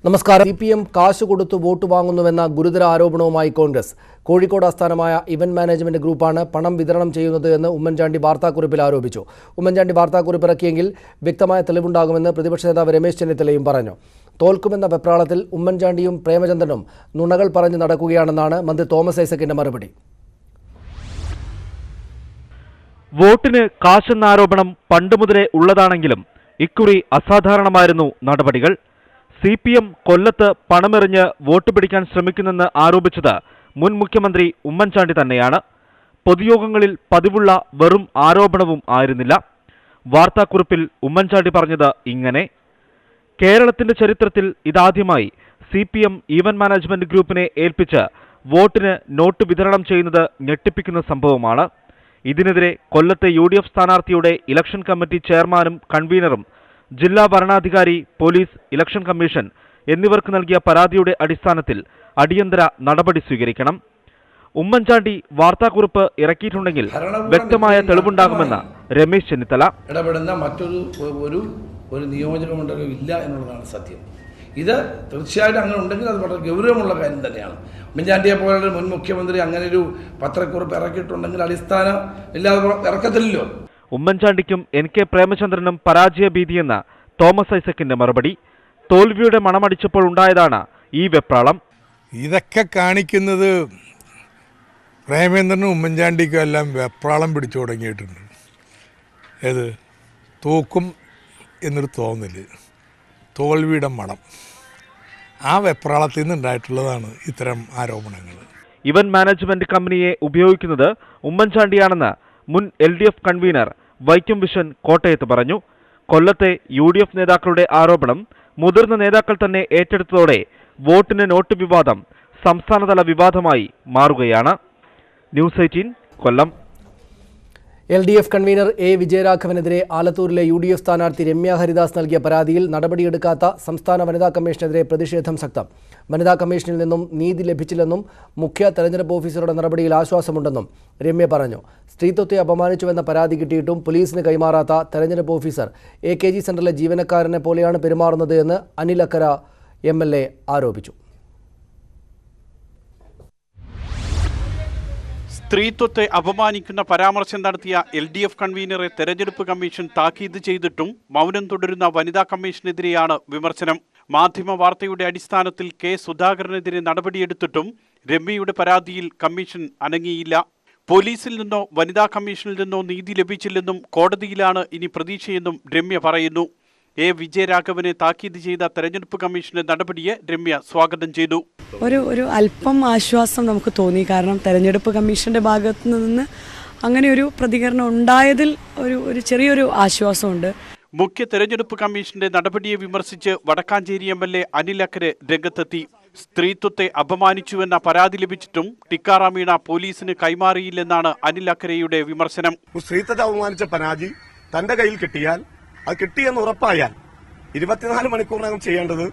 നമസ്കാരം. CPM കാശ് കൊടുത്തു വോട്ട് വാങ്ങുന്നുവെന്ന ഗുരുതര ആരോപണവുമായി കോൺഗ്രസ്. കോഴിക്കോട് ആസ്ഥാനമായ ഇവന്റ് മാനേജ്മെന്റ് ഗ്രൂപ്പാണ് പണം വിതരണം ചെയ്യുന്നത് എന്ന് ഉമ്മൻചാണ്ടി വാർത്താക്കുറിപ്പിൽ ആരോപിച്ചു. ഉമ്മൻചാണ്ടി വാർത്താക്കുറിപ്പ് ഇറക്കിയെങ്കിൽ വ്യക്തമായ തെളിവുണ്ടാകുമെന്ന് പ്രതിപക്ഷ നേതാവ് രമേശ് ചെന്നിത്തലയും പറഞ്ഞു. തോൽക്കുമെന്ന വെപ്രാളത്തിൽ ഉമ്മൻചാണ്ടിയും പ്രേമചന്ദ്രനും നുണകൾ പറഞ്ഞു നടക്കുകയാണെന്നാണ് മന്ത്രി തോമസ് ഐസക്കിന്റെ മറുപടി. വോട്ടിന് കാശെന്ന ആരോപണം പണ്ടുമുതലേ ഉള്ളതാണെങ്കിലും ഇക്കുറി അസാധാരണമായിരുന്നു നടപടികൾ. CPM കൊല്ലത്ത് പണമെറിഞ്ഞ് വോട്ട് പിടിക്കാൻ ശ്രമിക്കുന്നെന്ന് ആരോപിച്ചത് മുൻ മുഖ്യമന്ത്രി ഉമ്മൻചാണ്ടി തന്നെയാണ്. പൊതുയോഗങ്ങളിൽ പതിവുള്ള വെറും ആരോപണവും ആയിരുന്നില്ല. വാർത്താക്കുറിപ്പിൽ ഉമ്മൻചാണ്ടി പറഞ്ഞത് ഇങ്ങനെ: കേരളത്തിന്റെ ചരിത്രത്തിൽ ഇതാദ്യമായി CPM ഈവന്റ് മാനേജ്മെന്റ് ഗ്രൂപ്പിനെ ഏൽപ്പിച്ച് വോട്ടിന് നോട്ട് വിതരണം ചെയ്യുന്നത് ഞെട്ടിപ്പിക്കുന്ന സംഭവമാണ്. ഇതിനെതിരെ കൊല്ലത്തെ UDF സ്ഥാനാർത്ഥിയുടെ ഇലക്ഷൻ കമ്മിറ്റി ചെയർമാനും കൺവീനറും ജില്ലാ ഭരണാധികാരി, പോലീസ്, ഇലക്ഷൻ കമ്മീഷൻ എന്നിവർക്ക് നൽകിയ പരാതിയുടെ അടിസ്ഥാനത്തിൽ അടിയന്തര നടപടി സ്വീകരിക്കണം. ഉമ്മൻചാണ്ടി വാർത്താക്കുറിപ്പ് ഇറക്കിയിട്ടുണ്ടെങ്കിൽ വ്യക്തമായ തെളിവുണ്ടാകുമെന്ന് രമേശ് ചെന്നിത്തല. ഇടപെടുന്ന മറ്റൊരു നിയോജക മണ്ഡലം ഇല്ല എന്നുള്ളതാണ് സത്യം. ഇത് തീർച്ചയായിട്ടും അങ്ങനെ ഉണ്ടെങ്കിൽ അത് വളരെ ഗൗരവമുള്ള കാര്യം തന്നെയാണ്. ഉമ്മൻചാണ്ടിയെ പോലുള്ള മുൻ മുഖ്യമന്ത്രി അങ്ങനെ ഒരു പത്രക്കുറിപ്പ് ഇറക്കിയിട്ടുണ്ടെങ്കിൽ അടിസ്ഥാനം ഇല്ലാതെ ഇറക്കത്തില്ലല്ലോ. ഉമ്മൻചാണ്ടിക്കും NK പ്രേമചന്ദ്രനും പരാജയ ഭീതിയെന്ന തോമസ് ഐസക്കിന്റെ മറുപടി. തോൽവിയുടെ മണമടിച്ചപ്പോൾ ഉണ്ടായതാണ് ഈ വെപ്രാളം. ഇതൊക്കെ കാണിക്കുന്നത് പ്രേമചന്ദ്രനും ഉമ്മൻചാണ്ടിക്കും എല്ലാം വെപ്രാളം പിടിച്ചു തുടങ്ങിയിട്ടുണ്ട്. ഏത് തോക്കും എന്നൊരു തോന്നല്, തോൽവിയുടെ മണം, ആ വെപ്രാളത്തിൽ നിന്നുണ്ടായിട്ടുള്ളതാണ് ഇത്തരം ആരോപണങ്ങൾ. ഇവന്റ് മാനേജ്മെന്റ് കമ്പനിയെ ഉപയോഗിക്കുന്നത് ഉമ്മൻചാണ്ടിയാണെന്ന് മുൻ LDF കൺവീനർ വൈക്കം വിഷൻ കോട്ടയത്ത് പറഞ്ഞു. കൊല്ലത്തെ UDF നേതാക്കളുടെ ആരോപണം മുതിർന്ന നേതാക്കൾ തന്നെ ഏറ്റെടുത്തതോടെ വോട്ടിന് നോട്ട് വിവാദം സംസ്ഥാനതല വിവാദമായി മാറുകയാണ്. News 18 Kollam. LDF convener A. വിജയരാഘവനെതിരെ ആലത്തൂരിലെ UDF സ്ഥാനാർത്ഥി രമ്യ ഹരിദാസ് നൽകിയ പരാതിയിൽ നടപടിയെടുക്കാത്ത സംസ്ഥാന വനിതാ കമ്മീഷനെതിരെ പ്രതിഷേധം ശക്തം. വനിതാ കമ്മീഷനിൽ നിന്നും നീതി ലഭിച്ചില്ലെന്നും മുഖ്യ തെരഞ്ഞെടുപ്പ് ഓഫീസറുടെ നടപടിയിൽ ആശ്വാസമുണ്ടെന്നും രമ്യ പറഞ്ഞു. സ്ത്രീത്വത്തെ അപമാനിച്ചുവെന്ന പരാതി കിട്ടിയിട്ടും പോലീസിന് കൈമാറാത്ത തെരഞ്ഞെടുപ്പ് ഓഫീസർ AKG സെന്ററിലെ ജീവനക്കാരനെ പോലെയാണ് പെരുമാറുന്നത് എന്ന് അനിൽ അക്കര MLA ആരോപിച്ചു. സ്ത്രീത്വത്തെ അപമാനിക്കുന്ന പരാമർശം നടത്തിയ LDF കൺവീനറെ തെരഞ്ഞെടുപ്പ് കമ്മീഷൻ താക്കീത് ചെയ്തിട്ടും മൗനം തുടരുന്ന വനിതാ കമ്മീഷനെതിരെയാണ് വിമർശനം. മാധ്യമ വാർത്തയുടെ അടിസ്ഥാനത്തിൽ K. സുധാകരനെതിരെ നടപടിയെടുത്തിട്ടും രമ്യയുടെ പരാതിയിൽ കമ്മീഷൻ അനങ്ങിയില്ല. പോലീസിൽ നിന്നോ വനിതാ കമ്മീഷനിൽ നിന്നോ നീതി ലഭിച്ചില്ലെന്നും കോടതിയിലാണ് ഇനി പ്രതീക്ഷയെന്നും രമ്യ പറയുന്നു. A. വിജയരാഘവനെ താക്കീത് ചെയ്ത തെരഞ്ഞെടുപ്പ് കമ്മീഷന്റെ നടപടിയെ രമ്യ സ്വാഗതം ചെയ്തു. ഒരു അല്പം ആശ്വാസം നമുക്ക് തോന്നി. കാരണം തെരഞ്ഞെടുപ്പ് കമ്മീഷന്റെ ഭാഗത്തു നിന്ന് അങ്ങനെ ഒരു പ്രതികരണം ഉണ്ടായതിൽ ഒരു ചെറിയൊരു ആശ്വാസമുണ്ട്. മുഖ്യ തെരഞ്ഞെടുപ്പ് കമ്മീഷന്റെ നടപടിയെ വിമർശിച്ച് വടക്കാഞ്ചേരി MLA അനിൽ അക്കരെ രംഗത്തെത്തി. സ്ത്രീത്വത്തെ അപമാനിച്ചുവെന്ന പരാതി ലഭിച്ചിട്ടും ടിക്കാറാം മീണ പോലീസിന് കൈമാറിയില്ലെന്നാണ് അനിൽ അക്കരയുടെ വിമർശനം. സ്ത്രീത്വത്തെ അപമാനിച്ച പരാതി തന്റെ കയ്യിൽ കിട്ടിയാൽ, അത് കിട്ടിയെന്ന് ഉറപ്പായാൽ 24 മണിക്കൂറിനകം ചെയ്യേണ്ടത്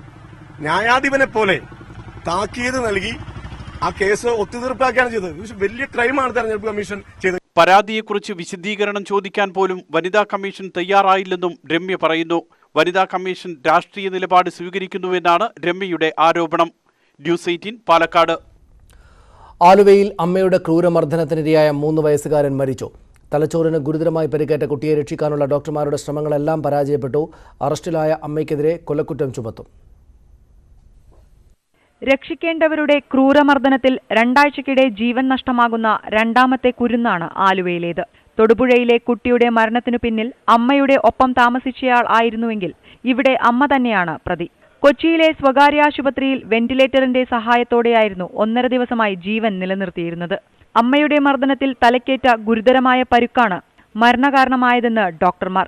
ന്യായാധിപനെ പോലെ താക്കീത് നൽകി ആ കേസ് ഒത്തുതീർപ്പാക്കുകയാണ് ചെയ്തത്. വലിയ ക്രൈമാണ് തെരഞ്ഞെടുപ്പ് കമ്മീഷൻ ചെയ്തത്. പരാതിയെക്കുറിച്ച് വിശദീകരണം ചോദിക്കാൻ പോലും വനിതാ കമ്മീഷൻ തയ്യാറായില്ലെന്നും രമ്യ പറയുന്നു. വനിതാ കമ്മീഷൻ രാഷ്ട്രീയ നിലപാട് സ്വീകരിക്കുന്നുവെന്നാണ് രമ്യയുടെ ആരോപണം. ന്യൂസ് 18 പാലക്കാട്. ആലുവയിൽ അമ്മയുടെ ക്രൂരമർദ്ദനത്തിനിരയായ 3 വയസ്സുകാരൻ മരിച്ചു. തലച്ചോറിന് ഗുരുതരമായി പരിക്കേറ്റ കുട്ടിയെ രക്ഷിക്കാനുള്ള ഡോക്ടർമാരുടെ ശ്രമങ്ങളെല്ലാം പരാജയപ്പെട്ടു. അറസ്റ്റിലായ അമ്മയ്ക്കെതിരെ കൊലക്കുറ്റം ചുമത്തും. രക്ഷിക്കേണ്ടവരുടെ ക്രൂരമർദ്ദനത്തിൽ 2 ആഴ്ചക്കിടെ ജീവൻ നഷ്ടമാകുന്ന രണ്ടാമത്തെ കുരുന്നാണ് ആലുവയിലേത്. തൊടുപുഴയിലെ കുട്ടിയുടെ മരണത്തിനു പിന്നിൽ അമ്മയുടെ ഒപ്പം താമസിച്ചയാൾ ആയിരുന്നുവെങ്കിൽ ഇവിടെ അമ്മ തന്നെയാണ് പ്രതി. കൊച്ചിയിലെ സ്വകാര്യ ആശുപത്രിയിൽ വെന്റിലേറ്ററിന്റെ സഹായത്തോടെയായിരുന്നു 1.5 ദിവസമായി ജീവൻ നിലനിർത്തിയിരുന്നത്. അമ്മയുടെ മർദ്ദനത്തിൽ തലക്കേറ്റ ഗുരുതരമായ പരുക്കാണ് മരണകാരണമായതെന്ന് ഡോക്ടർമാർ.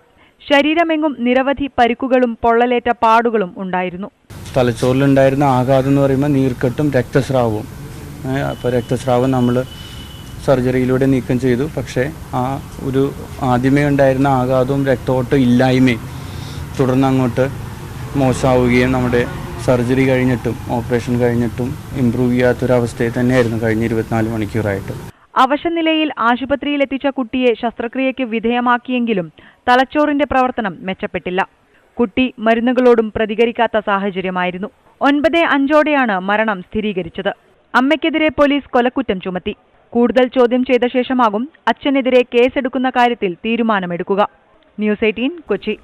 ശരീരമെങ്ങും നിരവധി പരുക്കുകളും പൊള്ളലേറ്റ പാടുകളും ഉണ്ടായിരുന്നു. തലച്ചോറിലുണ്ടായിരുന്ന ആഘാതം എന്ന് പറയുമ്പോൾ നീർക്കെട്ടും രക്തസ്രാവവും. അപ്പോൾ രക്തസ്രാവം നമ്മൾ സർജറിയിലൂടെ നീക്കം ചെയ്തു. പക്ഷേ ആദ്യമേ ഉണ്ടായിരുന്ന ആഘാതവും രക്തോട്ടം ഇല്ലായ്മയും തുടർന്ന് അങ്ങോട്ട് മോശമാവുകയും നമ്മുടെ സർജറി കഴിഞ്ഞിട്ടും ഓപ്പറേഷൻ കഴിഞ്ഞിട്ടും ഇംപ്രൂവ് ചെയ്യാത്തൊരവസ്ഥയിൽ തന്നെയായിരുന്നു കഴിഞ്ഞ 24 മണിക്കൂറായിട്ട്. അവശനിലയിൽ ആശുപത്രിയിലെത്തിച്ച കുട്ടിയെ ശസ്ത്രക്രിയയ്ക്ക് വിധേയമാക്കിയെങ്കിലും തലച്ചോറിന്റെ പ്രവർത്തനം മെച്ചപ്പെട്ടില്ല. കുട്ടി മരുന്നുകളോടും പ്രതികരിക്കാത്ത സാഹചര്യമായിരുന്നു. 9:05 മരണം സ്ഥിരീകരിച്ചത്. അമ്മയ്ക്കെതിരെ പോലീസ് കൊലക്കുറ്റം ചുമത്തി. കൂടുതൽ ചോദ്യം ചെയ്ത ശേഷമാകും അച്ഛനെതിരെ കേസെടുക്കുന്ന കാര്യത്തിൽ തീരുമാനമെടുക്കുക. ന്യൂസ് 18 കൊച്ചി.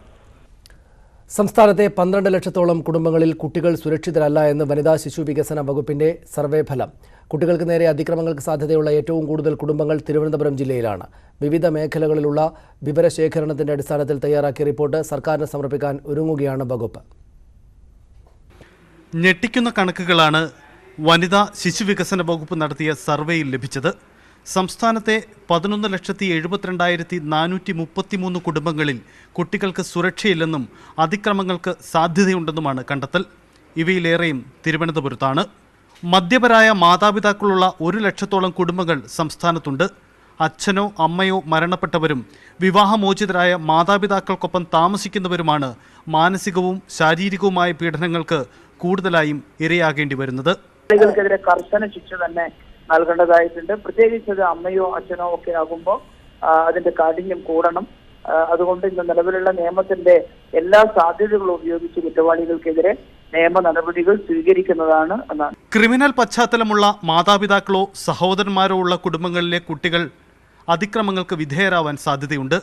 സംസ്ഥാനത്തെ 12 ലക്ഷത്തോളം കുടുംബങ്ങളിൽ കുട്ടികൾ സുരക്ഷിതരല്ല എന്ന് വനിതാ ശിശു വികസന വകുപ്പിന്റെ സർവേ ഫലം. കുട്ടികൾക്ക് നേരെ അതിക്രമങ്ങൾക്ക് സാധ്യതയുള്ള ഏറ്റവും കൂടുതൽ കുടുംബങ്ങൾ തിരുവനന്തപുരം ജില്ലയിലാണ്. വിവിധ മേഖലകളിലുള്ള വിവരശേഖരണത്തിന്റെ അടിസ്ഥാനത്തിൽ തയ്യാറാക്കിയ റിപ്പോർട്ട് സർക്കാരിന് സമർപ്പിക്കാൻ ഒരുങ്ങുകയാണ് വകുപ്പ്. ഞെട്ടിക്കുന്ന കണക്കുകളാണ് വനിതാ ശിശുവികസന വകുപ്പ് നടത്തിയ സർവേയിൽ ലഭിച്ചത്. സംസ്ഥാനത്തെ 11,72,433 കുടുംബങ്ങളിൽ കുട്ടികൾക്ക് സുരക്ഷയില്ലെന്നും അതിക്രമങ്ങൾക്ക് സാധ്യതയുണ്ടെന്നുമാണ് കണ്ടെത്തൽ. ഇവയിലേറെയും തിരുവനന്തപുരത്താണ്. മദ്യപരായ മാതാപിതാക്കളുള്ള 1 ലക്ഷത്തോളം കുടുംബങ്ങൾ സംസ്ഥാനത്തുണ്ട്. അച്ഛനോ അമ്മയോ മരണപ്പെട്ടവരും വിവാഹമോചിതരായ മാതാപിതാക്കൾക്കൊപ്പം താമസിക്കുന്നവരുമാണ് മാനസികവും ശാരീരികവുമായ പീഡനങ്ങൾക്ക് കൂടുതലായും ഇരയാകേണ്ടി വരുന്നത്. കുട്ടികൾക്കെതിരെ കർശന ശിക്ഷ തന്നെ നൽകേണ്ടതായിട്ടുണ്ട്. പ്രത്യേകിച്ച് അത് അമ്മയോ അച്ഛനോ ഒക്കെ ആകുമ്പോൾ അതിന്റെ കാഠിന്യം കൂടണം. അതുകൊണ്ട് ഇന്ന് നിലവിലുള്ള നിയമത്തിന്റെ എല്ലാ സാധ്യതകളും ഉപയോഗിച്ച് കുറ്റവാളികൾക്കെതിരെ നിയമ നടപടികൾ സ്വീകരിക്കുന്നതാണ് എന്നാണ്. ക്രിമിനൽ പശ്ചാത്തലമുള്ള മാതാപിതാക്കളോ സഹോദരന്മാരോ ഉള്ള കുടുംബങ്ങളിലെ കുട്ടികൾ അതിക്രമങ്ങൾക്ക് വിധേയരാവാൻ സാധ്യതയുണ്ട്.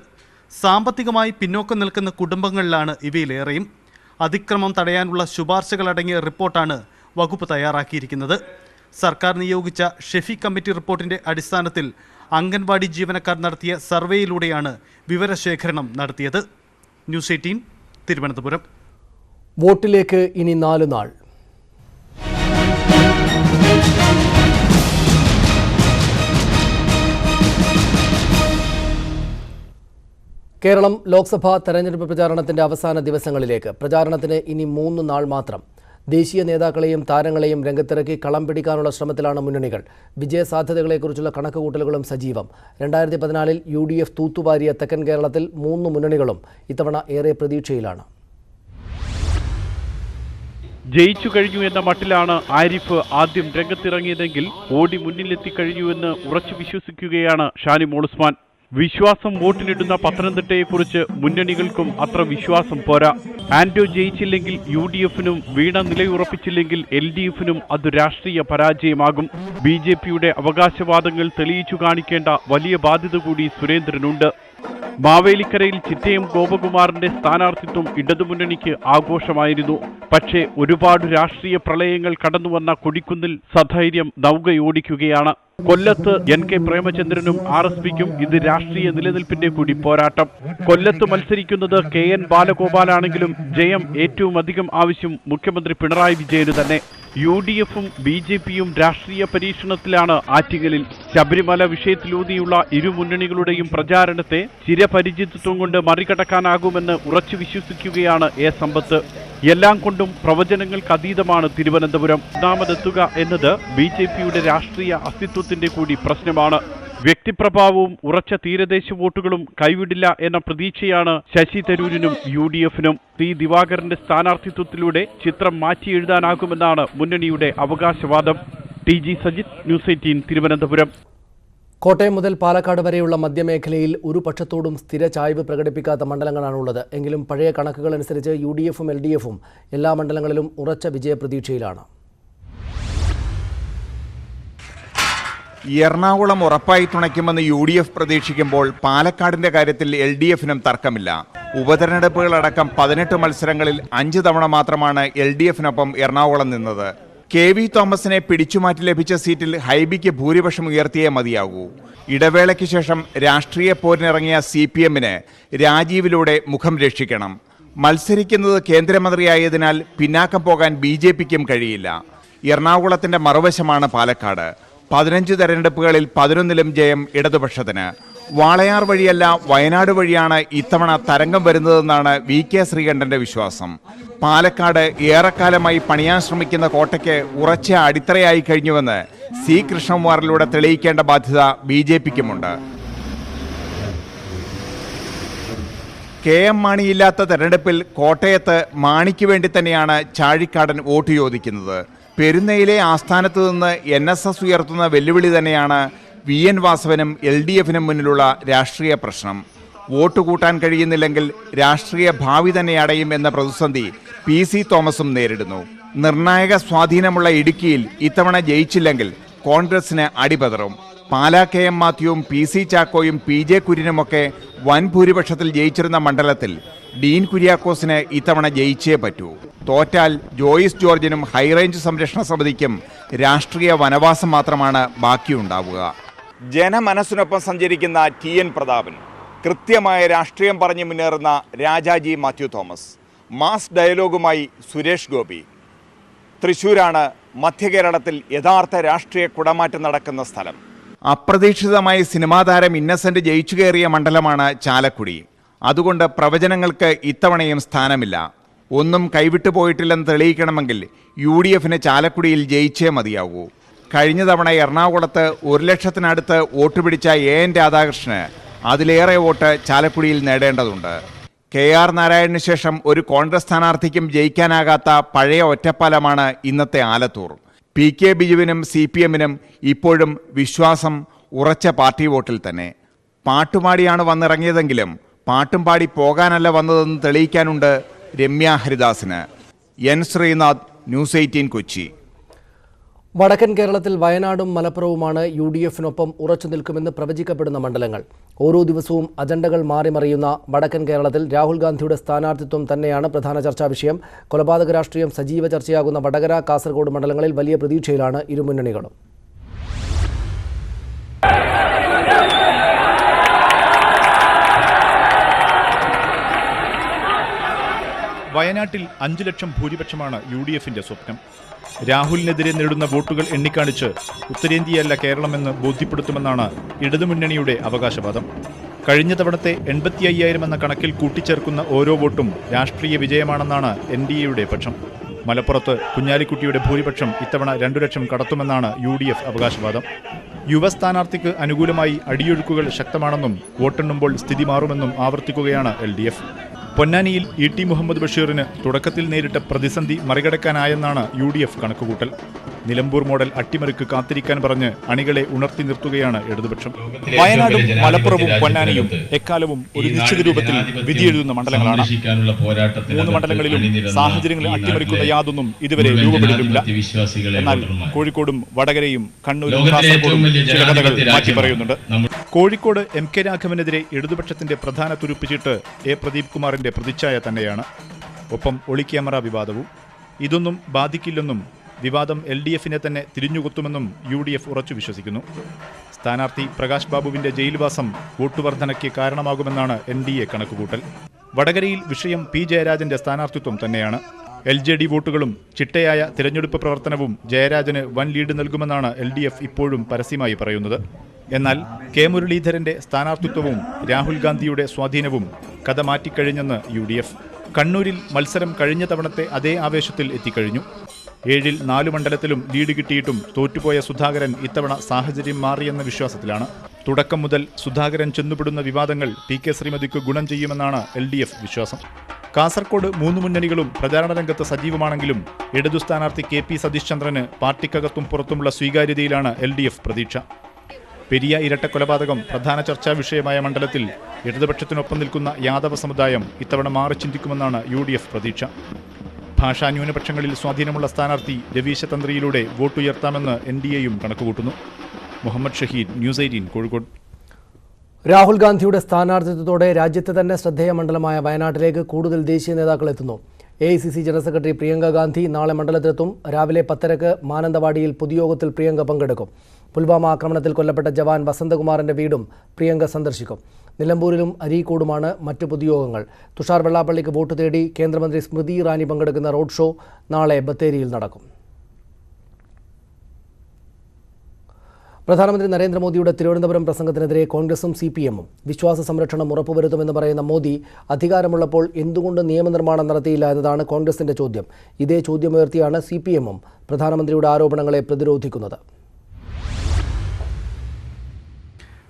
സാമ്പത്തികമായി പിന്നോക്കം നിൽക്കുന്ന കുടുംബങ്ങളിലാണ് ഇവയിലേറെയും. അതിക്രമം തടയാനുള്ള ശുപാർശകളടങ്ങിയ റിപ്പോർട്ടാണ് വകുപ്പ് തയ്യാറാക്കിയിരിക്കുന്നത്. സർക്കാർ നിയോഗിച്ച ഷെഫി കമ്മിറ്റി റിപ്പോർട്ടിന്റെ അടിസ്ഥാനത്തിൽ അംഗൻവാടി ജീവനക്കാർ നടത്തിയ സർവേയിലൂടെയാണ് വിവരശേഖരണം നടത്തിയത്. ന്യൂസ് 18 തിരുവനന്തപുരം. വോട്ടിലേക്ക് ഇനി 4 നാൾ. കേരളം ലോക്സഭാ തെരഞ്ഞെടുപ്പ് പ്രചാരണത്തിന്റെ അവസാന ദിവസങ്ങളിലേക്ക്. പ്രചാരണത്തിന് ഇനി 3 നാൾ മാത്രം. ദേശീയ നേതാക്കളെയും താരങ്ങളെയും രംഗത്തിറക്കി കളം പിടിക്കാനുള്ള ശ്രമത്തിലാണ് മുന്നണികൾ. വിജയസാധ്യതകളെക്കുറിച്ചുള്ള കണക്കുകൂട്ടലുകളും സജീവം. 2014 UDF തൂത്തുവാരിയ തെക്കൻ കേരളത്തിൽ 3 മുന്നണികളും ഇത്തവണ ഏറെ പ്രതീക്ഷയിലാണ്. ജയിച്ചു കഴിഞ്ഞു എന്ന മട്ടിലാണ് ആരിഫ് ആദ്യം രംഗത്തിറങ്ങിയതെങ്കിൽ ഓടി മുന്നിലെത്തിക്കഴിഞ്ഞുവെന്ന് ഉറച്ചു വിശ്വസിക്കുകയാണ് ഷാനിമോൾ ഉസ്മാൻ. വിശ്വാസം വോട്ടിനിടുന്ന പത്തനംതിട്ടയെക്കുറിച്ച് മുന്നണികൾക്കും അത്ര വിശ്വാസം പോരാ. ആന്റോ ജയിച്ചില്ലെങ്കിൽ UDFനും വീണ നിലയുറപ്പിച്ചില്ലെങ്കിൽ LDFനും അത് രാഷ്ട്രീയ പരാജയമാകും. BJPയുടെ അവകാശവാദങ്ങൾ തെളിയിച്ചു കാണിക്കേണ്ട വലിയ ബാധ്യത കൂടി സുരേന്ദ്രനുണ്ട്. മാവേലിക്കരയിൽ ചിറ്റയം ഗോപകുമാറിന്റെ സ്ഥാനാർത്ഥിത്വം ഇടതുമുന്നണിക്ക് ആഘോഷമായിരുന്നു. പക്ഷേ ഒരുപാട് രാഷ്ട്രീയ പ്രളയങ്ങൾ കടന്നുവന്ന കൊടിക്കുന്നിൽ സധൈര്യം നൗകയോടിക്കുകയാണ്. കൊല്ലത്ത് NK പ്രേമചന്ദ്രനും RSPക്കും ഇത് രാഷ്ട്രീയ നിലനിൽപ്പിന്റെ കൂടി പോരാട്ടം. കൊല്ലത്ത് മത്സരിക്കുന്നത് KN ബാലഗോപാലാണെങ്കിലും ജയം ഏറ്റവും അധികം ആവശ്യം മുഖ്യമന്ത്രി പിണറായി വിജയന് തന്നെ. UDFും BJPയും രാഷ്ട്രീയ പരീക്ഷണത്തിലാണ് ആറ്റിങ്ങലിൽ. ശബരിമല വിഷയത്തിലൂന്നിയുള്ള ഇരു മുന്നണികളുടെയും പ്രചാരണത്തെ ചിരപരിചിതത്വം കൊണ്ട് മറികടക്കാനാകുമെന്ന് ഉറച്ചു വിശ്വസിക്കുകയാണ് A സമ്പത്ത്. എല്ലാം കൊണ്ടും പ്രവചനങ്ങൾക്ക് അതീതമാണ് തിരുവനന്തപുരം. ഒന്നാമതെത്തുക എന്നത് BJPയുടെ രാഷ്ട്രീയ അസ്തിത്വത്തിന്റെ കൂടി പ്രശ്നമാണ്. വ്യക്തിപ്രഭാവവും ഉറച്ച തീരദേശ വോട്ടുകളും കൈവിടില്ല എന്ന പ്രതീക്ഷയാണ് ശശി തരൂരിനും UDFനും. ദിവാകരന്റെ സ്ഥാനാർത്ഥിത്വത്തിലൂടെ ചിത്രം മാറ്റിയെഴുതാനാകുമെന്നാണ് മുന്നണിയുടെ അവകാശവാദം. TG Sajith, news 18 Thiruvananthapuram. കോട്ടയം മുതൽ പാലക്കാട് വരെയുള്ള മധ്യമേഖലയിൽ ഒരു പക്ഷത്തോടും സ്ഥിര ചായ്വ് പ്രകടിപ്പിക്കാത്ത മണ്ഡലങ്ങളാണുള്ളത്. എങ്കിലും പഴയ കണക്കുകൾ അനുസരിച്ച് UDFും LDFും എല്ലാ മണ്ഡലങ്ങളിലും ഉറച്ച വിജയപ്രതീക്ഷയിലാണ്. എറണാകുളം ഉറപ്പായി തുണയ്ക്കുമെന്ന് UDF പ്രതീക്ഷിക്കുമ്പോൾ പാലക്കാടിന്റെ കാര്യത്തിൽ LDFനും തർക്കമില്ല. ഉപതെരഞ്ഞെടുപ്പുകളടക്കം 18 മത്സരങ്ങളിൽ 5 തവണ മാത്രമാണ് LDFനൊപ്പം എറണാകുളം നിന്നത്. KV തോമസിനെ പിടിച്ചുമാറ്റി ലഭിച്ച സീറ്റിൽ ഹൈബിക്ക് ഭൂരിപക്ഷം ഉയർത്തിയേ മതിയാകൂ. ഇടവേളയ്ക്ക് ശേഷം രാഷ്ട്രീയ പോരിനിറങ്ങിയ CPMന് രാജീവിലൂടെ മുഖം രക്ഷിക്കണം. മത്സരിക്കുന്നത് കേന്ദ്രമന്ത്രിയായതിനാൽ പിന്നാക്കം പോകാൻ BJPക്കും കഴിയില്ല. എറണാകുളത്തിന്റെ മറുവശമാണ് പാലക്കാട്. 15 തെരഞ്ഞെടുപ്പുകളിൽ 11ലും ജയം ഇടതുപക്ഷത്തിന്. വാളയാർ വഴിയല്ല വയനാട് വഴിയാണ് ഇത്തവണ തരംഗം വരുന്നതെന്നാണ് VK ശ്രീകണ്ഠന്റെ വിശ്വാസം. പാലക്കാട് ഏറെക്കാലമായി പണിയാൻ ശ്രമിക്കുന്ന കോട്ടയ്ക്ക് ഉറച്ച അടിത്തറയായി കഴിഞ്ഞുവെന്ന് C കൃഷ്ണകുമാറിലൂടെ തെളിയിക്കേണ്ട ബാധ്യത BJPക്കുമുണ്ട്. KM മാണിയില്ലാത്ത തെരഞ്ഞെടുപ്പിൽ കോട്ടയത്ത് മാണിക്ക് വേണ്ടി തന്നെയാണ് ചാഴിക്കാടൻ വോട്ട് ചോദിക്കുന്നത്. പെരുന്നയിലെ ആസ്ഥാനത്ത് നിന്ന് NSS ഉയർത്തുന്ന വെല്ലുവിളി തന്നെയാണ് VN വാസവനും LDFനും മുന്നിലുള്ള രാഷ്ട്രീയ പ്രശ്നം. വോട്ട് കൂട്ടാൻ കഴിയുന്നില്ലെങ്കിൽ രാഷ്ട്രീയ ഭാവി തന്നെ അടയും എന്ന പ്രതിസന്ധി PC തോമസും നേരിടുന്നു. നിർണായക സ്വാധീനമുള്ള ഇടുക്കിയിൽ ഇത്തവണ ജയിച്ചില്ലെങ്കിൽ കോൺഗ്രസിന് അടിപതറും. പാലാ KM മാത്യുവും PC ചാക്കോയും PJ കുര്യനുമൊക്കെ വൻ ഭൂരിപക്ഷത്തിൽ ജയിച്ചിരുന്ന മണ്ഡലത്തിൽ ഡീൻ കുര്യാക്കോസിന് ഇത്തവണ ജയിച്ചേ പറ്റൂ. തോറ്റാൽ ജോയിസ് ജോർജിനും ഹൈറേഞ്ച് സംരക്ഷണ സമിതിക്കും രാഷ്ട്രീയ വനവാസം മാത്രമാണ് ബാക്കിയുണ്ടാവുക. ജനമനസ്സിനൊപ്പം സഞ്ചരിക്കുന്ന TN പ്രതാപൻ, കൃത്യമായ രാഷ്ട്രീയം പറഞ്ഞു മുന്നേറുന്ന രാജാജി മാത്യു തോമസ്, മാസ് ഡയലോഗുമായി സുരേഷ് ഗോപി. തൃശ്ശൂരാണ് മധ്യകേരളത്തിൽ യഥാർത്ഥ രാഷ്ട്രീയ കുടമാറ്റം നടക്കുന്ന സ്ഥലം. അപ്രതീക്ഷിതമായി സിനിമാ താരം ഇന്നസെന്റ് ജയിച്ചു കയറിയ മണ്ഡലമാണ് ചാലക്കുടി. അതുകൊണ്ട് പ്രവചനങ്ങൾക്ക് ഇത്തവണയും സ്ഥാനമില്ല. ഒന്നും കൈവിട്ടു പോയിട്ടില്ലെന്ന് തെളിയിക്കണമെങ്കിൽ UDFന് ചാലക്കുടിയിൽ ജയിച്ചേ മതിയാവൂ. കഴിഞ്ഞ തവണ എറണാകുളത്ത് 1 ലക്ഷത്തിനടുത്ത് വോട്ട് പിടിച്ച AN രാധാകൃഷ്ണന് അതിലേറെ വോട്ട് ചാലക്കുടിയിൽ നേടേണ്ടതുണ്ട്. KR നാരായണന് ശേഷം ഒരു കോൺഗ്രസ് സ്ഥാനാർത്ഥിക്കും ജയിക്കാനാകാത്ത പഴയ ഒറ്റപ്പാലമാണ് ഇന്നത്തെ ആലത്തൂർ. PK ബിജുവിനും CPMനും ഇപ്പോഴും വിശ്വാസം ഉറച്ച പാർട്ടി വോട്ടിൽ തന്നെ. പാട്ടുപാടിയാണ് വന്നിറങ്ങിയതെങ്കിലും പാട്ടും പാടി പോകാനല്ല വന്നതെന്ന് തെളിയിക്കാനുണ്ട് രമ്യ ഹരിദാസിന്. N Sreenath, news 18 Kochi. വടക്കൻ കേരളത്തിൽ വയനാടും മലപ്പുറവുമാണ് UDFനൊപ്പം ഉറച്ചു നിൽക്കുമെന്ന് പ്രവചിക്കപ്പെടുന്ന മണ്ഡലങ്ങൾ. ഓരോ ദിവസവും അജണ്ടകൾ മാറിമറിയുന്ന വടക്കൻ കേരളത്തിൽ രാഹുൽ ഗാന്ധിയുടെ സ്ഥാനാർത്ഥിത്വം തന്നെയാണ് പ്രധാന ചർച്ചാ വിഷയം. കൊലപാതക രാഷ്ട്രീയം സജീവ ചർച്ചയാകുന്ന വടകര, കാസർഗോഡ് മണ്ഡലങ്ങളിൽ വലിയ പ്രതീക്ഷയിലാണ് ഇരുമുന്നണികളും. വയനാട്ടിൽ 5 ലക്ഷം ഭൂരിപക്ഷമാണ് UDFന്റെ സ്വപ്നം. രാഹുലിനെതിരെ നേടുന്ന വോട്ടുകൾ എണ്ണിക്കാണിച്ച് ഉത്തരേന്ത്യയല്ല കേരളമെന്ന് ബോധ്യപ്പെടുത്തുമെന്നാണ് ഇടതുമുന്നണിയുടെ അവകാശവാദം. കഴിഞ്ഞ തവണത്തെ 85,000 എന്ന കണക്കിൽ കൂട്ടിച്ചേർക്കുന്ന ഓരോ വോട്ടും രാഷ്ട്രീയ വിജയമാണെന്നാണ് NDAയുടെ പക്ഷം. മലപ്പുറത്ത് കുഞ്ഞാലിക്കുട്ടിയുടെ ഭൂരിപക്ഷം ഇത്തവണ 2 ലക്ഷം കടത്തുമെന്നാണ് UDF അവകാശവാദം. യുവ സ്ഥാനാർത്ഥിക്ക് അനുകൂലമായി അടിയൊഴുക്കുകൾ ശക്തമാണെന്നും വോട്ടെണ്ണുമ്പോൾ സ്ഥിതി മാറുമെന്നും ആവർത്തിക്കുകയാണ് LDF. പൊന്നാനിയിൽ ET മുഹമ്മദ് ബഷീറിന് തുടക്കത്തിൽ നേരിട്ട പ്രതിസന്ധി മറികടക്കാനായെന്നാണ് UDF കണക്കുകൂട്ടൽ. നിലമ്പൂർ മോഡൽ അട്ടിമറിക്ക് കാത്തിരിക്കാൻ പറഞ്ഞ് അണികളെ ഉണർത്തി നിർത്തുകയാണ് ഇടതുപക്ഷം. വയനാടും മലപ്പുറവും പൊന്നാനിയും എക്കാലവും ഒരു നിശ്ചിത രൂപത്തിൽ വിധിയെഴുതുന്ന മണ്ഡലങ്ങളാണ്. 3 മണ്ഡലങ്ങളിലും സാഹചര്യങ്ങളെ അട്ടിമറിക്കുന്ന യാതൊന്നും ഇതുവരെ രൂപപ്പെട്ടിട്ടില്ല. എന്നാൽ കോഴിക്കോടും വടകരയും കണ്ണൂരും കാസർഗോഡും ചില കഥകൾ മാറ്റി പറയുന്നുണ്ട്. കോഴിക്കോട് MK രാഘവനെതിരെ ഇടതുപക്ഷത്തിന്റെ പ്രധാന തുരുപ്പുചീട്ട് A പ്രദീപ് കുമാറിന്റെ പ്രതിച്ഛായ തന്നെയാണ്. ഒപ്പം ഒളിക്യാമറ വിവാദവും. ഇതൊന്നും ബാധിക്കില്ലെന്നും വിവാദം LDFനെ തന്നെ തിരിഞ്ഞുകൊത്തുമെന്നും UDF ഉറച്ചു വിശ്വസിക്കുന്നു. സ്ഥാനാർത്ഥി പ്രകാശ് ബാബുവിന്റെ ജയിൽവാസം വോട്ടുവർധനയ്ക്ക് കാരണമാകുമെന്നാണ് NDA കണക്കുകൂട്ടൽ. വടകരയിൽ വിഷയം P ജയരാജന്റെ സ്ഥാനാർത്ഥിത്വം തന്നെയാണ്. LJD വോട്ടുകളും ചിട്ടയായ തിരഞ്ഞെടുപ്പ് പ്രവർത്തനവും ജയരാജന് വൻ ലീഡ് നൽകുമെന്നാണ് LDF ഇപ്പോഴും പരസ്യമായി പറയുന്നത്. എന്നാൽ K മുരളീധരന്റെ സ്ഥാനാർത്ഥിത്വവും രാഹുൽ ഗാന്ധിയുടെ സ്വാധീനവും കഥ മാറ്റിക്കഴിഞ്ഞെന്ന് UDF. കണ്ണൂരിൽ മത്സരം കഴിഞ്ഞ തവണത്തെ അതേ ആവേശത്തിൽ എത്തിക്കഴിഞ്ഞു. 7-ൽ 4 മണ്ഡലത്തിലും ലീഡ് കിട്ടിയിട്ടും തോറ്റുപോയ സുധാകരൻ ഇത്തവണ സാഹചര്യം മാറിയെന്ന വിശ്വാസത്തിലാണ്. തുടക്കം മുതൽ സുധാകരൻ ചെന്നുപെടുന്ന വിവാദങ്ങൾ PK ശ്രീമതിക്ക് ഗുണം ചെയ്യുമെന്നാണ് LDF വിശ്വാസം. കാസർഗോഡ് 3 മുന്നണികളും പ്രചാരണ രംഗത്ത് സജീവമാണെങ്കിലും ഇടതു സ്ഥാനാർത്ഥി KP സതീഷ് ചന്ദ്രന് പാർട്ടിക്കകത്തും പുറത്തുമുള്ള സ്വീകാര്യതയിലാണ് LDF പ്രതീക്ഷ. പെരിയ ഇരട്ട കൊലപാതകം പ്രധാന ചർച്ചാ വിഷയമായ മണ്ഡലത്തിൽ ഇടതുപക്ഷത്തിനൊപ്പം നിൽക്കുന്ന യാദവ സമുദായം ഇത്തവണ മാറി ചിന്തിക്കുമെന്നാണ് UDF പ്രതീക്ഷ. ഭാഷാ ന്യൂനപക്ഷങ്ങളിൽ സ്വാധീനമുള്ള സ്ഥാനാർത്ഥി രവീശ തന്ത്രിയിലൂടെ വോട്ടുയർത്താമെന്ന് NDAയും കണക്കുകൂട്ടുന്നു. മുഹമ്മദ് ഷഹീദ്, ന്യൂസ് 18 കോഴിക്കോട്. രാഹുൽ ഗാന്ധിയുടെ സ്ഥാനാർത്ഥിത്വത്തോടെ രാജ്യത്തെ തന്നെ ശ്രദ്ധേയ മണ്ഡലമായ വയനാട്ടിലേക്ക് കൂടുതൽ ദേശീയ നേതാക്കൾ എത്തുന്നു. AICC general secretary Priyanka Gandhi നാളെ മണ്ഡലത്തിലെത്തും. രാവിലെ 10:30 മാനന്തവാടിയിൽ പൊതുയോഗത്തിൽ പ്രിയങ്ക പങ്കെടുക്കും. പുൽവാമ ആക്രമണത്തിൽ കൊല്ലപ്പെട്ട ജവാൻ വസന്തകുമാറിന്റെ വീടും പ്രിയങ്ക സന്ദർശിക്കും. നിലമ്പൂരിലും അരീക്കോടുമാണ് മറ്റു പൊതുയോഗങ്ങൾ. തുഷാർ വെള്ളാപ്പള്ളിക്ക് വോട്ട് തേടി കേന്ദ്രമന്ത്രി സ്മൃതി ഇറാനി പങ്കെടുക്കുന്ന റോഡ് ഷോ നാളെ ബത്തേരിയിൽ നടക്കും. പ്രധാനമന്ത്രി നരേന്ദ്രമോദിയുടെ തിരുവനന്തപുരം പ്രസംഗത്തിനെതിരെ കോൺഗ്രസും CPMും വിശ്വാസ സംരക്ഷണം ഉറപ്പുവരുത്തുമെന്ന് പറയുന്ന മോദി അധികാരമുള്ളപ്പോൾ എന്തുകൊണ്ട് നിയമനിർമ്മാണം നടത്തിയില്ല എന്നതാണ് കോൺഗ്രസിന്റെ ചോദ്യം. ഇതേ ചോദ്യമുയർത്തിയാണ് CPMും പ്രധാനമന്ത്രിയുടെ ആരോപണങ്ങളെ പ്രതിരോധിക്കുന്നത്.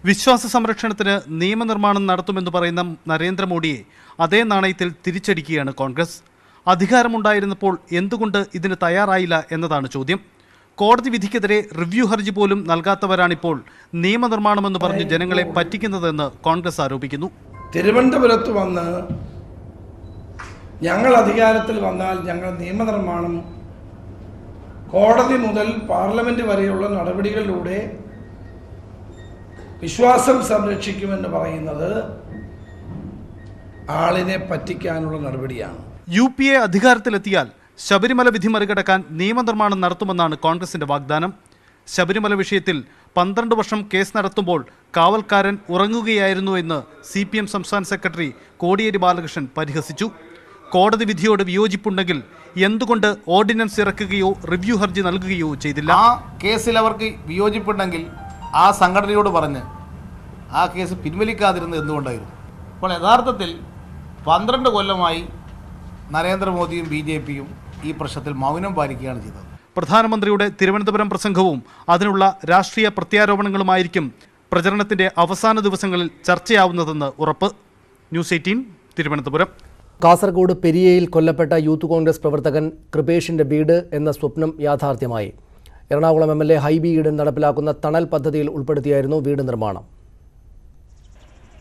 വിശ്വാസ സംരക്ഷണത്തിന് നിയമനിർമ്മാണം നടത്തുമെന്ന് പറയുന്ന നരേന്ദ്രമോദിയെ അതേ നാണയത്തിൽ തിരിച്ചടിക്കുകയാണ് കോൺഗ്രസ്. അധികാരമുണ്ടായിരുന്നപ്പോൾ എന്തുകൊണ്ട് ഇതിന് തയ്യാറായില്ല എന്നതാണ് ചോദ്യം. കോടതി വിധിക്കെതിരെ റിവ്യൂ ഹർജി പോലും നൽകാത്തവരാണിപ്പോൾ നിയമനിർമ്മാണമെന്ന് പറഞ്ഞ് ജനങ്ങളെ പറ്റിക്കുന്നതെന്ന് കോൺഗ്രസ് ആരോപിക്കുന്നു. തിരുവനന്തപുരത്ത് വന്ന് ഞങ്ങൾ അധികാരത്തിൽ വന്നാൽ ഞങ്ങൾ നിയമനിർമ്മാണം കോടതി മുതൽ പാർലമെന്റ് വരെയുള്ള നടപടികളിലൂടെ വിശ്വാസം സംരക്ഷിക്കുമെന്ന് പറയുന്നത് ആളിനെ പറ്റിക്കാനുള്ള നടപടിയാണ്. UPA അധികാരത്തിലെത്തിയാൽ ശബരിമല വിധി മറികടക്കാൻ നിയമനിർമ്മാണം നടത്തുമെന്നാണ് കോൺഗ്രസിന്റെ വാഗ്ദാനം. ശബരിമല വിഷയത്തിൽ 12 വർഷം കേസ് നടത്തുമ്പോൾ കാവൽക്കാരൻ ഉറങ്ങുകയായിരുന്നു എന്ന് CPM സംസ്ഥാന സെക്രട്ടറി കോടിയേരി ബാലകൃഷ്ണൻ പരിഹസിച്ചു. കോടതി വിധിയോട് വിയോജിപ്പുണ്ടെങ്കിൽ എന്തുകൊണ്ട് ഓർഡിനൻസ് ഇറക്കുകയോ റിവ്യൂ ഹർജി നൽകുകയോ ചെയ്തില്ല? ആ കേസിൽ അവർക്ക് വിയോജിപ്പുണ്ടെങ്കിൽ ആ സംഘടനയോട് പറഞ്ഞ് ആ കേസ് പിൻവലിക്കാതിരുന്നത് എന്തുകൊണ്ടായിരുന്നു? അപ്പോൾ യഥാർത്ഥത്തിൽ 12 കൊല്ലമായി നരേന്ദ്രമോദിയും BJPയും ഈ പ്രശ്നത്തിൽ മൗനം പാലിക്കുകയാണ് ചെയ്തത്. പ്രധാനമന്ത്രിയുടെ തിരുവനന്തപുരം പ്രസംഗവും അതിനുള്ള രാഷ്ട്രീയ പ്രത്യാരോപണങ്ങളുമായിരിക്കും പ്രചരണത്തിന്റെ അവസാന ദിവസങ്ങളിൽ ചർച്ചയാവുന്നതെന്ന് ഉറപ്പ്. ന്യൂസ് 18 തിരുവനന്തപുരം. കാസർഗോഡ് പെരിയയിൽ കൊല്ലപ്പെട്ട യൂത്ത് കോൺഗ്രസ് പ്രവർത്തകൻ കൃപേഷിന്റെ വീട് എന്ന സ്വപ്നം യാഥാർത്ഥ്യമായി. എറണാകുളം MLA ഹൈബി ഈഡൻ നടപ്പിലാക്കുന്ന തണൽ പദ്ധതിയിൽ ഉൾപ്പെടുത്തിയായിരുന്നു വീട് നിർമ്മാണം.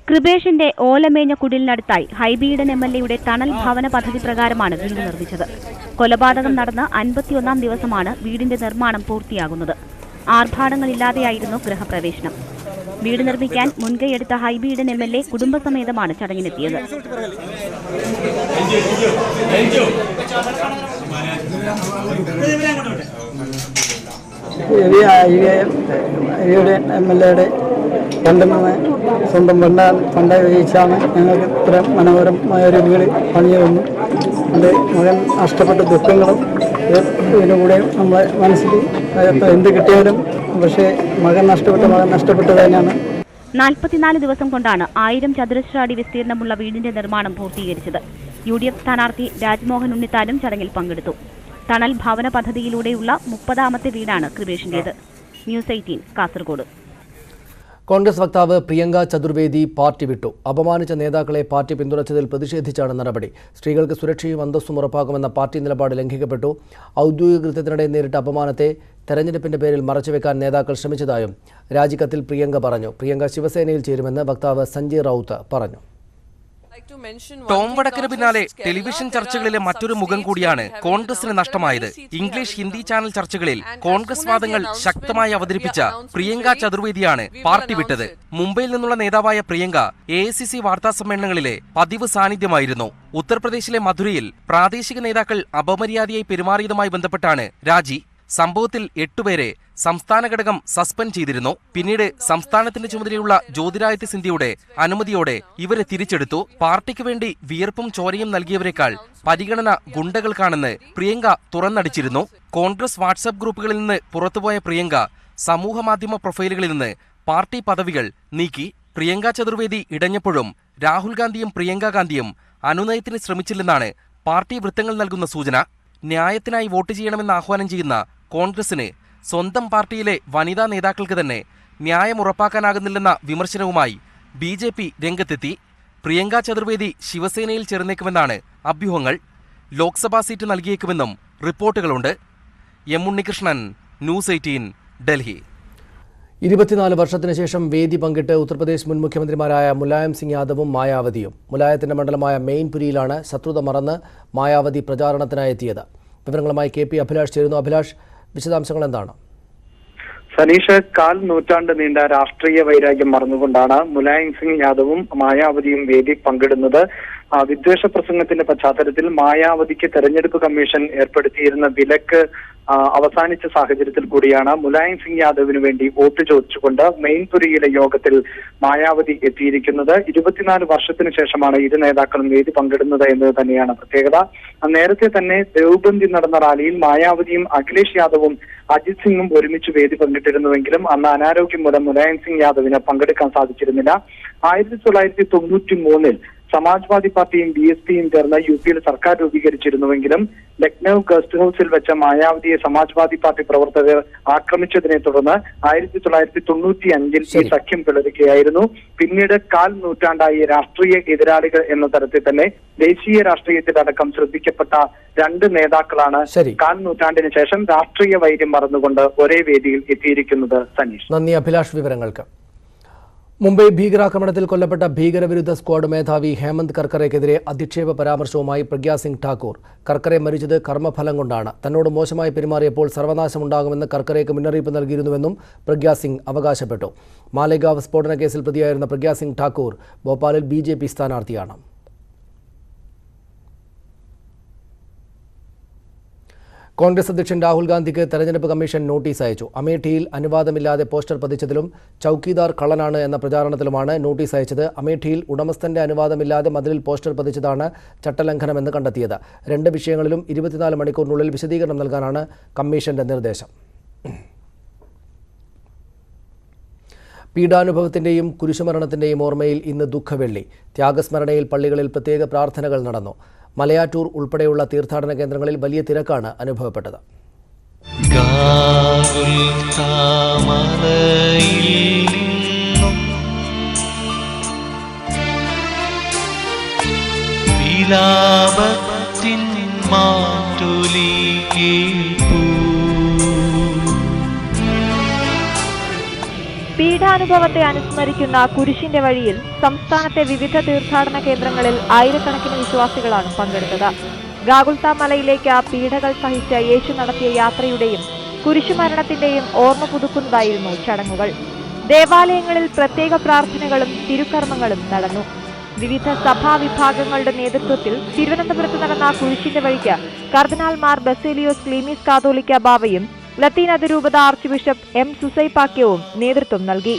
കൃപേഷിന്റെ ഓലമേഞ്ഞ കുടിലിനടുത്തായി ഹൈബിയുടെ MLAയുടെ തണൽ ഭവന പദ്ധതി പ്രകാരമാണ് വീട് നിർമ്മിച്ചത്. കൊലപാതകം നടന്ന് 51ാം ദിവസമാണ് വീടിന്റെ നിർമ്മാണം പൂർത്തിയാകുന്നത്. ആർഭാടങ്ങളില്ലാതെയായിരുന്നു ഗൃഹപ്രവേശനം. വീട് നിർമ്മിക്കാൻ മുൻകൈയെടുത്ത ഹൈബിയുടെ MLA കുടുംബസമേതമാണ് ചടങ്ങിനെത്തിയത്. MLAയുടെ രണ്ടെണ്ണം സ്വന്തം ഫണ്ടായി ഉപയോഗിച്ചാണ് ഞങ്ങൾക്ക് ഇത്ര മനോഹരമായൊരു വീട് പണിഞ്ഞു തന്നു. എൻ്റെ മകൻ നഷ്ടപ്പെട്ട ദുഃഖങ്ങളും ഇതിനുകൂടെ നമ്മളെ മനസ്സിൽ എന്ത് കിട്ടിയാലും പക്ഷേ മകൻ നഷ്ടപ്പെട്ടത് തന്നെയാണ്. 44 ദിവസം കൊണ്ടാണ് 1000 ചതുരശ്ര അടി വിസ്തീർണമുള്ള വീടിന്റെ നിർമ്മാണം പൂർത്തീകരിച്ചത്. UDF സ്ഥാനാർത്ഥി രാജ്മോഹൻ ഉണ്ണിത്താനും ചടങ്ങിൽ പങ്കെടുത്തു. തണൽ ഭവന പദ്ധതിയിലൂടെയുള്ള 30ാമത്തെ വീടാണ് കൃപേഷിന്റേത്. ന്യൂസ് 18 കാസർഗോഡ്. കോൺഗ്രസ് വക്താവ് പ്രിയങ്ക ചതുർവേദി പാർട്ടി വിട്ടു. അപമാനിച്ച നേതാക്കളെ പാർട്ടി പിന്തുണച്ചതിൽ പ്രതിഷേധിച്ചാണ് നടപടി. സ്ത്രീകൾക്ക് സുരക്ഷയും അന്തസ്സും ഉറപ്പാക്കുമെന്ന പാർട്ടി നിലപാട് ലംഘിക്കപ്പെട്ടു. ഔദ്യോഗിക കൃത്യത്തിനിടെ നേരിട്ട അപമാനത്തെ തെരഞ്ഞെടുപ്പിന്റെ പേരിൽ മറച്ചുവെക്കാൻ നേതാക്കൾ ശ്രമിച്ചതായും രാജിക്കത്തിൽ പ്രിയങ്ക പറഞ്ഞു. പ്രിയങ്ക ശിവസേനയിൽ ചേരുമെന്ന് വക്താവ് സഞ്ജയ് റൌത്ത് പറഞ്ഞു. ടോം വടക്കിന് പിന്നാലെ ടെലിവിഷൻ ചർച്ചകളിലെ മറ്റൊരു മുഖം കൂടിയാണ് കോൺഗ്രസിന് നഷ്ടമായത്. ഇംഗ്ലീഷ് ഹിന്ദി ചാനൽ ചർച്ചകളിൽ കോൺഗ്രസ് വാദങ്ങൾ ശക്തമായി അവതരിപ്പിച്ച പ്രിയങ്ക ചതുർവേദിയാണ് പാർട്ടി വിട്ടത്. മുംബൈയിൽ നിന്നുള്ള നേതാവായ പ്രിയങ്ക AICC വാർത്താ സമ്മേളനങ്ങളിലെ പതിവ് സാന്നിധ്യമായിരുന്നു. ഉത്തർപ്രദേശിലെ മധുരയിൽ പ്രാദേശിക നേതാക്കൾ അപമര്യാദയായി പെരുമാറിയതുമായി ബന്ധപ്പെട്ടാണ് രാജി. സംഭവത്തിൽ 8 പേരെ സംസ്ഥാന ഘടകം സസ്പെൻഡ് ചെയ്തിരുന്നു. പിന്നീട് സംസ്ഥാനത്തിന്റെ ചുമതലയുള്ള ജ്യോതിരാദിത്യ സിന്ധ്യയുടെ അനുമതിയോടെ ഇവരെ തിരിച്ചെടുത്തു. പാർട്ടിക്ക് വേണ്ടി വിയർപ്പും ചോരയും നൽകിയവരെക്കാൾ പരിഗണന ഗുണ്ടകൾക്കാണെന്ന് പ്രിയങ്ക തുറന്നടിച്ചിരുന്നു. കോൺഗ്രസ് വാട്സ്ആപ്പ് ഗ്രൂപ്പുകളിൽ നിന്ന് പുറത്തുപോയ പ്രിയങ്ക സമൂഹമാധ്യമ പ്രൊഫൈലുകളിൽ നിന്ന് പാർട്ടി പദവികൾ നീക്കി. പ്രിയങ്ക ചതുർവേദി ഇടഞ്ഞപ്പോഴും രാഹുൽ ഗാന്ധിയും പ്രിയങ്ക ഗാന്ധിയും അനുനയത്തിന് ശ്രമിച്ചില്ലെന്നാണ് പാർട്ടി വൃത്തങ്ങൾ നൽകുന്ന സൂചന. ന്യായത്തിനായി വോട്ട് ചെയ്യണമെന്ന് ആഹ്വാനം ചെയ്യുന്ന കോൺഗ്രസിന് സ്വന്തം പാർട്ടിയിലെ വനിതാ നേതാക്കൾക്ക് തന്നെ ന്യായം ഉറപ്പാക്കാനാകുന്നില്ലെന്ന വിമർശനവുമായി BJP രംഗത്തെത്തി. പ്രിയങ്ക ചതുർവേദി ശിവസേനയിൽ ചേർന്നേക്കുമെന്നാണ് അഭ്യൂഹങ്ങൾ. ലോക്സഭാ സീറ്റ് നൽകിയേക്കുമെന്നും റിപ്പോർട്ടുകളുണ്ട്. M. ഉണ്ണികൃഷ്ണൻ, ന്യൂസ് 18, ഡൽഹി. 24 വർഷത്തിന് ശേഷം വേദി പങ്കിട്ട് ഉത്തർപ്രദേശ് മുൻ മുഖ്യമന്ത്രിമാരായ മുലായം സിംഗ് യാദവും മായാവതിയും. മുലായത്തിന്റെ മണ്ഡലമായ മെയിൻപുരിയിലാണ് ശത്രുത മറന്ന് മായാവതി പ്രചാരണത്തിനായി എത്തിയത്. വിവരങ്ങളുമായി KP അഭിലാഷ് ചേരുന്നു. അഭിലാഷ്, വിശദാംശങ്ങൾ എന്താണ്? സനീഷ്, 1/4 നൂറ്റാണ്ട് നീണ്ട രാഷ്ട്രീയ വൈരാഗ്യം മറന്നുകൊണ്ടാണ് മുലായം സിംഗ് യാദവും മായാവതിയും വേദി പങ്കിടുന്നത്. വിദ്വേഷ പ്രസംഗത്തിന്റെ പശ്ചാത്തലത്തിൽ മായാവതിക്ക് തെരഞ്ഞെടുപ്പ് കമ്മീഷൻ ഏർപ്പെടുത്തിയിരുന്ന വിലക്ക് അവസാനിച്ച സാഹചര്യത്തിൽ കൂടിയാണ് മുലായം സിംഗ് യാദവിന് വേണ്ടി വോട്ട് ചോദിച്ചുകൊണ്ട് മെയിൻപുരിയിലെ യോഗത്തിൽ മായാവതി എത്തിയിരിക്കുന്നത്. 24 വർഷത്തിന് ശേഷമാണ് ഇരു നേതാക്കളും വേദി പങ്കിടുന്നത് എന്നത് തന്നെയാണ് പ്രത്യേകത. നേരത്തെ തന്നെ ദേവ്ബന്ദിൽ നടന്ന റാലിയിൽ മായാവതിയും അഖിലേഷ് യാദവും അജിത് സിംഗും ഒരുമിച്ച് വേദി പങ്കിട്ടിരുന്നുവെങ്കിലും അന്ന് അനാരോഗ്യം മൂലം മുലായം സിംഗ് യാദവിന് പങ്കെടുക്കാൻ സാധിച്ചിരുന്നില്ല. 1993 സമാജ്വാദി പാർട്ടിയും BSPയും ചേർന്ന് UPയിൽ സർക്കാർ രൂപീകരിച്ചിരുന്നുവെങ്കിലും ലക്നൌ ഗസ്റ്റ് ഹൌസിൽ വെച്ച മായാവതിയെ സമാജ്വാദി പാർട്ടി പ്രവർത്തകർ ആക്രമിച്ചതിനെ തുടർന്ന് 1995 ഈ സഖ്യം പിളരുകയായിരുന്നു. പിന്നീട് 1/4 നൂറ്റാണ്ടായി രാഷ്ട്രീയ എതിരാളികൾ എന്ന തരത്തിൽ തന്നെ ദേശീയ രാഷ്ട്രീയത്തിലടക്കം ശ്രദ്ധിക്കപ്പെട്ട 2 നേതാക്കളാണ് 1/4 നൂറ്റാണ്ടിന് ശേഷം രാഷ്ട്രീയ വൈര്യം മറന്നുകൊണ്ട് ഒരേ വേദിയിൽ എത്തിയിരിക്കുന്നത്. സനീഷ്, നന്ദി അഭിലാഷ് വിവരങ്ങൾക്ക്. മുംബൈ ഭീകരാക്രമണത്തിൽ കൊല്ലപ്പെട്ട ഭീകരവിരുദ്ധ സ്ക്വാഡ് മേധാവി ഹേമന്ത് കർക്കറെക്കെതിരെ അധിക്ഷേപ പരാമർശവുമായി പ്രഗ്യാ സിംഗ് ഠാക്കൂർ. കർക്കറെ മരിച്ചത് കർമ്മഫലം കൊണ്ടാണ്. തന്നോട് മോശമായി പെരുമാറിയപ്പോൾ സർവനാശമുണ്ടാകുമെന്ന് കർക്കറെക്ക് മുന്നറിയിപ്പ് നൽകിയിരുന്നുവെന്നും പ്രഗ്യാ സിംഗ് അവകാശപ്പെട്ടു. മാലേഗാവ് സ്ഫോടന കേസിൽ പ്രതിയായിരുന്ന പ്രഗ്യാ സിംഗ് ഠാക്കൂർ ഭോപ്പാലിൽ BJP സ്ഥാനാർത്ഥിയാണ്. കോൺഗ്രസ് അധ്യക്ഷൻ രാഹുൽ ഗാന്ധിക്ക് തെരഞ്ഞെടുപ്പ് കമ്മീഷൻ നോട്ടീസ് അയച്ചു. അമേഠിയിൽ അനുവാദമില്ലാതെ പോസ്റ്റർ പതിച്ചതിലും ചൌക്കിദാർ കള്ളനാണ് എന്ന പ്രചാരണത്തിലുമാണ് നോട്ടീസ് അയച്ചത്. അമേഠിയിൽ ഉടമസ്ഥന്റെ അനുവാദമില്ലാതെ മതിലിൽ പോസ്റ്റർ പതിച്ചതാണ് ചട്ടലംഘനമെന്ന് കണ്ടെത്തിയത്. 2 വിഷയങ്ങളിലും 24 മണിക്കൂറിനുള്ളിൽ വിശദീകരണം നൽകാനാണ് കമ്മീഷന്റെ നിർദ്ദേശം. പീഡാനുഭവത്തിന്റെയും കുരിശുമരണത്തിന്റെയും ഓർമ്മയിൽ ഇന്ന് ദുഃഖവെള്ളി. ത്യാഗസ്മരണയിൽ പള്ളികളിൽ പ്രത്യേക പ്രാർത്ഥനകൾ നടന്നു. മലയാറ്റൂർ ഉൾപ്പെടെയുള്ള തീർത്ഥാടന കേന്ദ്രങ്ങളിൽ വലിയ തിരക്കാണ് അനുഭവപ്പെട്ടത്. പീഡാനുഭവത്തെ അനുസ്മരിക്കുന്ന കുരിശിന്റെ വഴിയിൽ സംസ്ഥാനത്തെ വിവിധ തീർത്ഥാടന കേന്ദ്രങ്ങളിൽ ആയിരക്കണക്കിന് വിശ്വാസികളാണ് പങ്കെടുത്തത്. ഗാഗുൽത്ത മലയിലേക്ക് പീഡകൾ സഹിച്ച യേശു നടത്തിയ യാത്രയുടെയും കുരിശുമരണത്തിന്റെയും ഓർമ്മ പുതുക്കുന്നതായിരുന്നു ചടങ്ങുകൾ. ദേവാലയങ്ങളിൽ പ്രത്യേക പ്രാർത്ഥനകളും തിരുക്കർമ്മങ്ങളും നടന്നു. വിവിധ സഭാ വിഭാഗങ്ങളുടെ നേതൃത്വത്തിൽ തിരുവനന്തപുരത്ത് നടന്ന കുരിശിന്റെ വഴിക്ക് കർദിനാൾമാർ ബസേലിയോസ് ക്ലീമീസ് കാതോലിക്ക ബാവയും ലത്തീൻ അതിരൂപത ആർച്ച് ബിഷപ്പ് M. സുസൈപാക്യവും നേതൃത്വം നൽകി.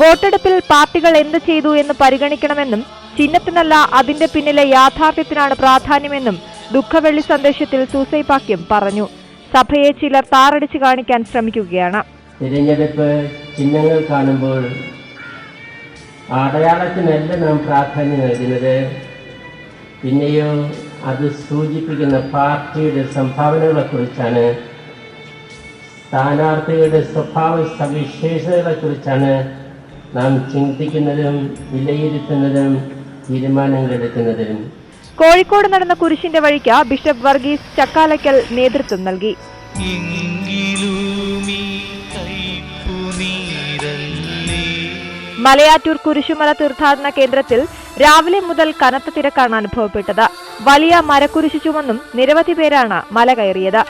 വോട്ടെടുപ്പിൽ പാർട്ടികൾ എന്ത് ചെയ്തു എന്ന് പരിഗണിക്കണമെന്നും ചിഹ്നത്തിനല്ല അതിന്റെ പിന്നിലെ യാഥാർത്ഥ്യത്തിനാണ് പ്രാധാന്യമെന്നും ദുഃഖവെള്ളി സന്ദേശത്തിൽ സൂസൈപാക്യം പറഞ്ഞു. സഭയെ ചിലർ താറടിച്ചു കാണിക്കാൻ ശ്രമിക്കുകയാണ്. തിരഞ്ഞെടുപ്പ് ചിഹ്നങ്ങൾ കാണുമ്പോൾ അടയാളത്തിനല്ല നാം പ്രാധാന്യം നൽകുന്നത്, പിന്നെയോ അത് സൂചിപ്പിക്കുന്ന പാർട്ടിയുടെ സംഭാവനകളെക്കുറിച്ചാണ്, സ്ഥാനാർത്ഥികളുടെ സ്വഭാവ സവിശേഷതകളെക്കുറിച്ചാണ് നാം ചിന്തിക്കുന്നതും വിലയിരുത്തുന്നതും തീരുമാനങ്ങളെടുക്കുന്നതും. കോഴിക്കോട് നടന്ന കുരിശിന്റെ വഴിക്ക് ബിഷപ്പ് വർഗീസ് ചക്കാലക്കൽ നേതൃത്വം നൽകി. മലയാറ്റൂർ കുരിശുമല തീർത്ഥാടന കേന്ദ്രത്തിൽ രാവിലെ മുതൽ കനത്ത തിരക്കാണ് അനുഭവപ്പെട്ടത്. വലിയ മരക്കുരിശു ചുമന്നും നിരവധി പേരാണ് മല കയറിയത്.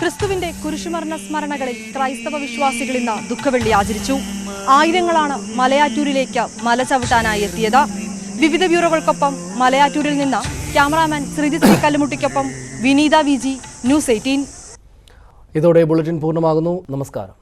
ക്രിസ്തുവിന്റെ കുരിശുമരണ സ്മരണകളിൽ ക്രൈസ്തവ വിശ്വാസികൾ ഇന്ന് ദുഃഖവെള്ളി ആചരിച്ചു. ആയിരങ്ങളാണ് മലയാറ്റൂരിലേക്ക് മല ചവിട്ടാനായി എത്തിയത്. വിവിധ ബ്യൂറോകൾക്കൊപ്പം മലയാറ്റൂരിൽ നിന്ന് ക്യാമറാമാൻ ശ്രീജിത്ത് കല്ലുമുട്ടിക്കൊപ്പം വിനീത VG, News 18. ഇതോടെ ബുള്ളറ്റിൻ പൂർണ്ണമാകുന്നു. നമസ്കാരം.